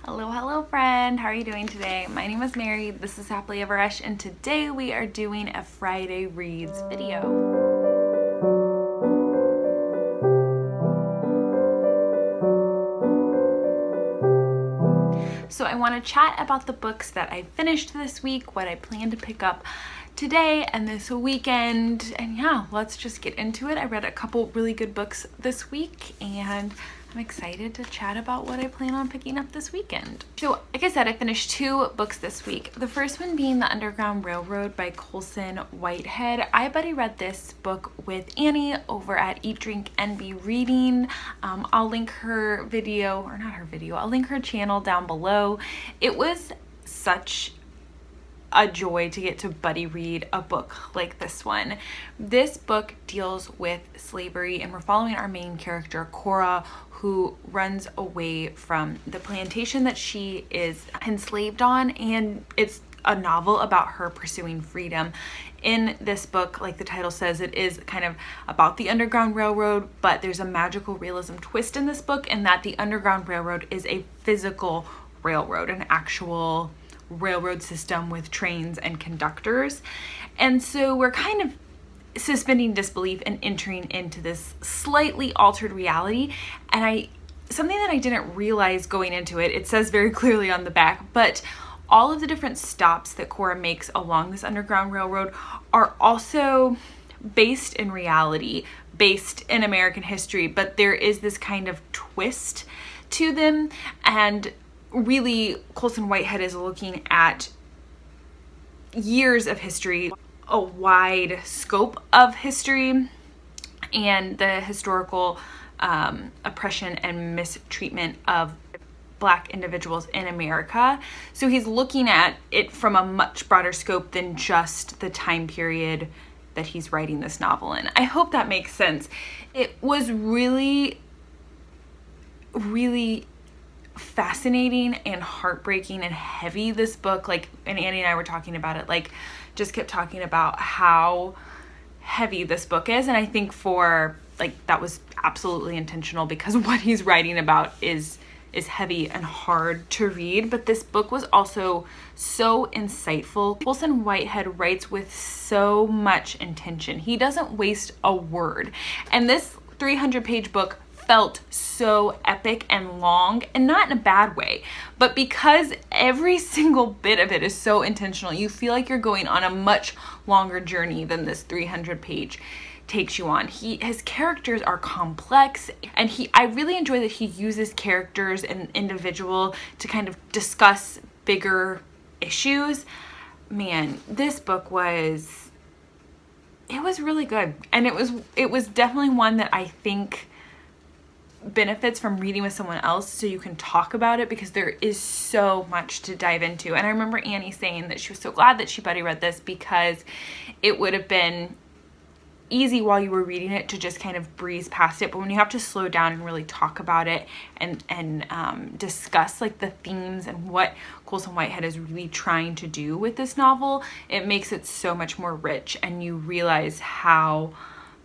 Hello friend, how are you doing today? My name is Mary, this is Happilyeveresch, and today we are doing a Friday Reads video. So I want to chat about the books that I finished this week, what I plan to pick up today and this weekend, and yeah, let's just get into it. I read a couple really good books this week and I'm excited to chat about what I plan on picking up this weekend. So like I said, I finished 2 books this week. The first one being The Underground Railroad by Colson Whitehead. I buddy read this book with Annie over at Eat, Drink, and Be Reading. I'll link her video, or not her video, I'll link her channel down below. It was such a joy to get to buddy read a book like this one. This book deals with slavery and we're following our main character, Cora, who runs away from the plantation that she is enslaved on, and it's a novel about her pursuing freedom. In this book, like the title says, it is kind of about the Underground Railroad, but there's a magical realism twist in this book in that the Underground Railroad is a physical railroad, an actual railroad system with trains and conductors. And so we're kind of suspending disbelief and entering into this slightly altered reality. And something that I didn't realize going into it, it says very clearly on the back, but all of the different stops that Cora makes along this Underground Railroad are also based in reality, based in American history, but there is this kind of twist to them. And really, Colson Whitehead is looking at years of history, a wide scope of history, and the historical oppression and mistreatment of Black individuals in America. So he's looking at it from a much broader scope than just the time period that he's writing this novel in. I hope that makes sense. It was really fascinating and heartbreaking and heavy, this book. Like, and Annie and I were talking about it, like just kept talking about how heavy this book is, and I think that was absolutely intentional because what he's writing about is heavy and hard to read. But this book was also so insightful. Colson Whitehead writes with so much intention. He doesn't waste a word, and this 300-page book felt so epic and long, and not in a bad way, but because every single bit of it is so intentional, you feel like you're going on a much longer journey than this 300-page takes you on. His characters are complex, and I really enjoy that he uses characters and individual to kind of discuss bigger issues. Man, this book was really good, and it was definitely one that I think benefits from reading with someone else so you can talk about it, because there is so much to dive into. And I remember Annie saying that she was so glad that she buddy read this because it would have been easy while you were reading it to just kind of breeze past it, but when you have to slow down and really talk about it and discuss like the themes and what Colson Whitehead is really trying to do with this novel, it makes it so much more rich, and you realize how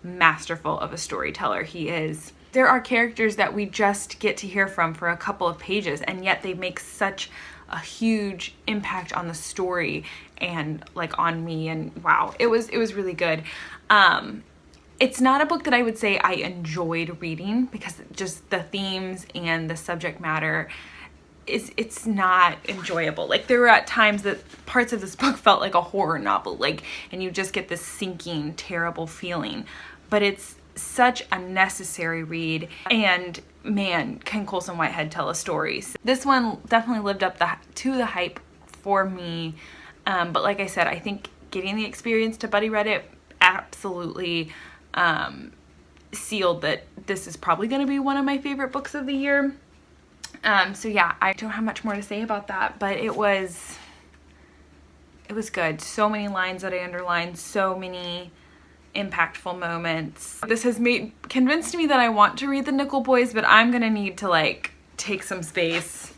masterful of a storyteller he is. There are characters that we just get to hear from for a couple of pages, and yet they make such a huge impact on the story and like on me, and wow, it was really good. It's not a book that I would say I enjoyed reading, because just the themes and the subject matter it's not enjoyable. Like, there were at times that parts of this book felt like a horror novel, like, and you just get this sinking, terrible feeling, but it's such a necessary read, and man, can Colson Whitehead tell a story. So this one definitely lived up to the hype for me, but like I said, I think getting the experience to buddy read it absolutely sealed that this is probably going to be one of my favorite books of the year. So yeah, I don't have much more to say about that, but it was good. So many lines that I underlined, so many impactful moments. This has convinced me that I want to read the Nickel Boys, but I'm gonna need to like take some space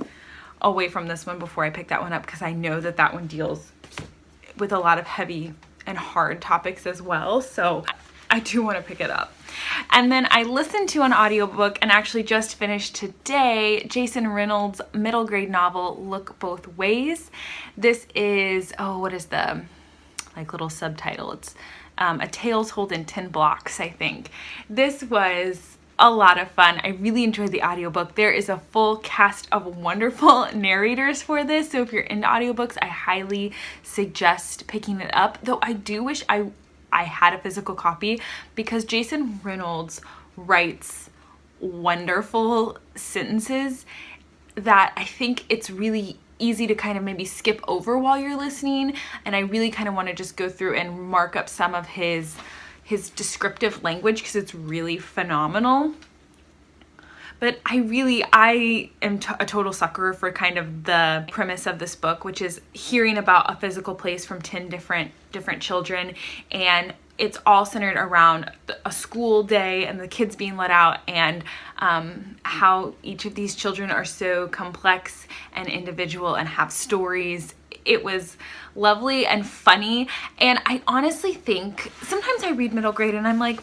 away from this one before I pick that one up, because I know that one deals with a lot of heavy and hard topics as well. So I do want to pick it up. And then I listened to an audiobook and actually just finished today Jason Reynolds' middle grade novel, Look Both Ways. This is, what is the little subtitle? It's A Tale Told in 10 Blocks, I think. This was a lot of fun. I really enjoyed the audiobook. There is a full cast of wonderful narrators for this, so if you're into audiobooks, I highly suggest picking it up. Though I do wish I had a physical copy, because Jason Reynolds writes wonderful sentences that I think it's really easy to kind of maybe skip over while you're listening, and I really kind of want to just go through and mark up some of his descriptive language because it's really phenomenal. But I am a total sucker for kind of the premise of this book, which is hearing about a physical place from 10 different children, and it's all centered around a school day and the kids being let out, and how each of these children are so complex and individual and have stories. It was lovely and funny, and I honestly think sometimes I read middle grade and I'm like,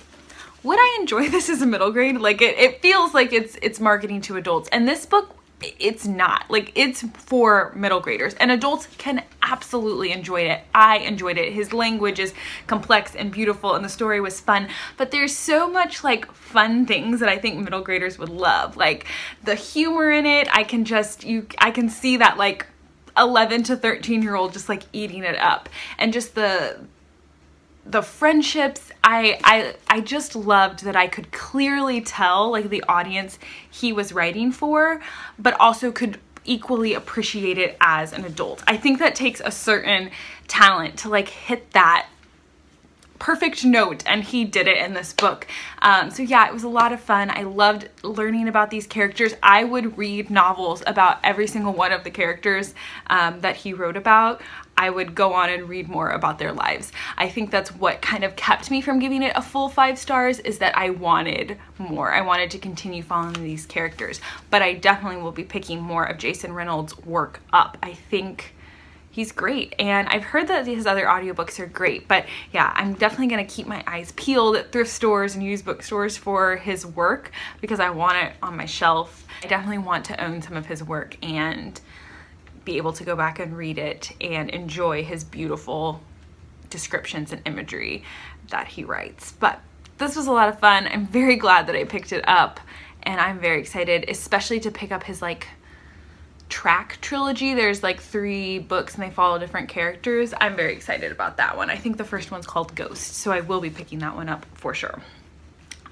would I enjoy this as a middle grade? Like it feels like it's marketing to adults, and this book, it's not. Like, it's for middle graders, and adults can absolutely enjoy it. I enjoyed it. His language is complex and beautiful, and the story was fun, but there's so much like fun things that I think middle graders would love. Like the humor in it, I can see that like 11 to 13-year-old just like eating it up, and just the friendships. I just loved that I could clearly tell like the audience he was writing for, but also could equally appreciate it as an adult. I think that takes a certain talent to like hit that perfect note, and he did it in this book. So yeah, it was a lot of fun. I loved learning about these characters. I would read novels about every single one of the characters that he wrote about. I would go on and read more about their lives. I think that's what kind of kept me from giving it a full 5 stars, is that I wanted more. I wanted to continue following these characters, but I definitely will be picking more of Jason Reynolds' work up. I think he's great, and I've heard that his other audiobooks are great, but yeah, I'm definitely going to keep my eyes peeled at thrift stores and used bookstores for his work, because I want it on my shelf. I definitely want to own some of his work and be able to go back and read it and enjoy his beautiful descriptions and imagery that he writes. But this was a lot of fun. I'm very glad that I picked it up, and I'm very excited, especially to pick up his like track trilogy. There's like 3 books and they follow different characters. I'm very excited about that one. I think the first one's called Ghost, so I will be picking that one up for sure.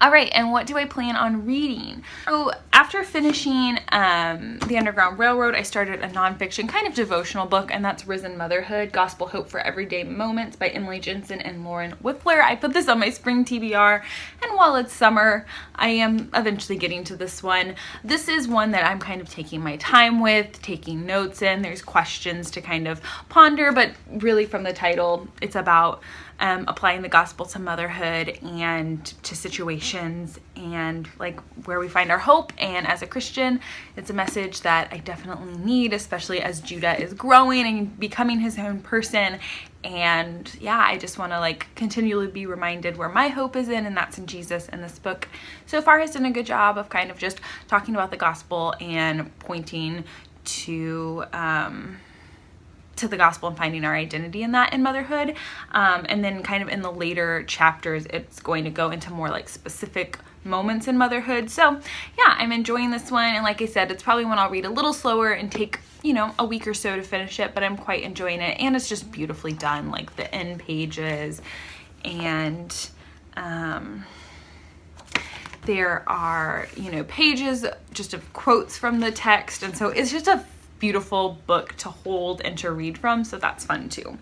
All right, and what do I plan on reading? So after finishing The Underground Railroad, I started a nonfiction kind of devotional book, and that's Risen Motherhood, Gospel Hope for Everyday Moments by Emily Jensen and Lauren Whiffler. I put this on my spring TBR, and while it's summer, I am eventually getting to this one. This is one that I'm kind of taking my time with, taking notes in. There's questions to kind of ponder, but really from the title, it's about applying the gospel to motherhood and to situations, and like where we find our hope. And as a Christian, it's a message that I definitely need, especially as Judah is growing and becoming his own person. And yeah, I just want to like continually be reminded where my hope is in, and that's in Jesus. And this book so far has done a good job of kind of just talking about the gospel and pointing to the gospel and finding our identity in that in motherhood. And then kind of in the later chapters, it's going to go into more like specific moments in motherhood. So yeah, I'm enjoying this one. And like I said, it's probably one I'll read a little slower and take, you know, a week or so to finish it, but I'm quite enjoying it. And it's just beautifully done, like the end pages, and there are, you know, pages just of quotes from the text. And so it's just a beautiful book to hold and to read from, so that's fun too.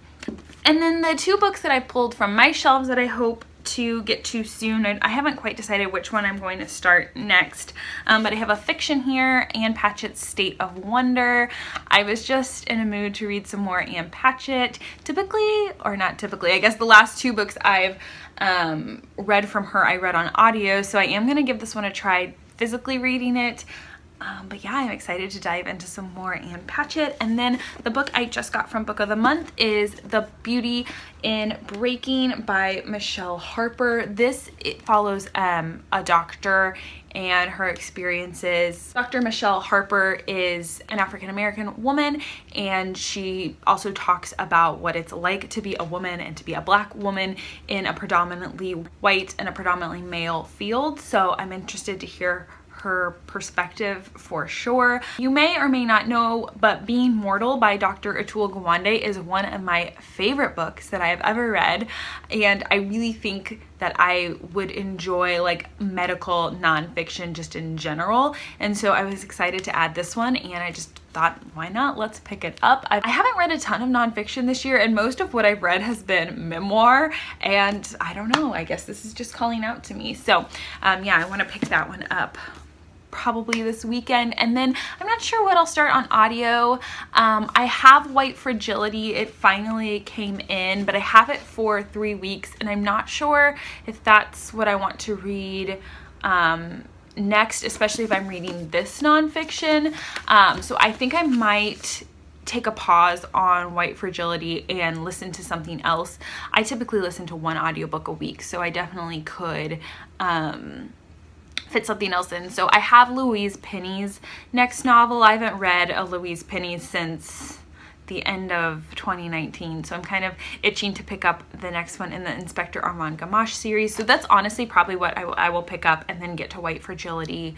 And then the 2 books that I pulled from my shelves that I hope to get to soon, I haven't quite decided which one I'm going to start next, but I have a fiction here, Ann Patchett's State of Wonder. I was just in a mood to read some more Ann Patchett. Typically, or not typically, I guess the last 2 books I've read from her, I read on audio, so I am going to give this one a try physically reading it. But yeah, I'm excited to dive into some more Ann Patchett. And then the book I just got from Book of the Month is The Beauty in Breaking by Michelle Harper. It follows a doctor and her experiences. Dr. Michelle Harper is an African-American woman, and she also talks about what it's like to be a woman and to be a Black woman in a predominantly white and a predominantly male field. So I'm interested to hear her perspective for sure. You may or may not know, but Being Mortal by Dr. Atul Gawande is one of my favorite books that I have ever read, and I really think that I would enjoy like medical nonfiction just in general, and so I was excited to add this one, and I just thought, why not? Let's pick it up. I haven't read a ton of nonfiction this year, and most of what I've read has been memoir, and I don't know, I guess this is just calling out to me. So yeah, I want to pick that one up probably this weekend. And then I'm not sure what I'll start on audio. I have White Fragility. It finally came in, but I have it for 3 weeks, and I'm not sure if that's what I want to read next, especially if I'm reading this nonfiction. So I think I might take a pause on White Fragility and listen to something else. I typically listen to one audiobook a week, so I definitely could fit something else in. So I have Louise Penny's next novel. I haven't read a Louise Penny since the end of 2019, so I'm kind of itching to pick up the next one in the Inspector Armand Gamache series. So that's honestly probably what I will pick up, and then get to White Fragility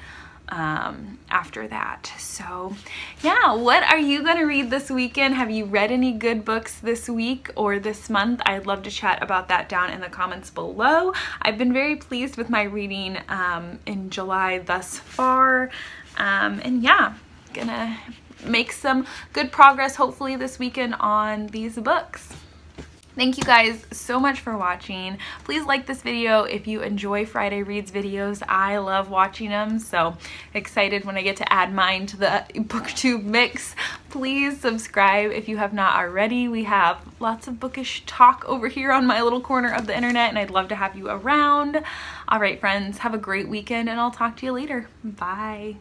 after that. So yeah, what are you gonna read this weekend? Have you read any good books this week or this month? I'd love to chat about that down in the comments below. I've been very pleased with my reading in July thus far, and yeah, gonna make some good progress hopefully this weekend on these books. Thank you guys so much for watching. Please like this video if you enjoy Friday Reads videos. I love watching them, so excited when I get to add mine to the BookTube mix. Please subscribe if you have not already. We have lots of bookish talk over here on my little corner of the internet, and I'd love to have you around. All right, friends, have a great weekend, and I'll talk to you later. Bye.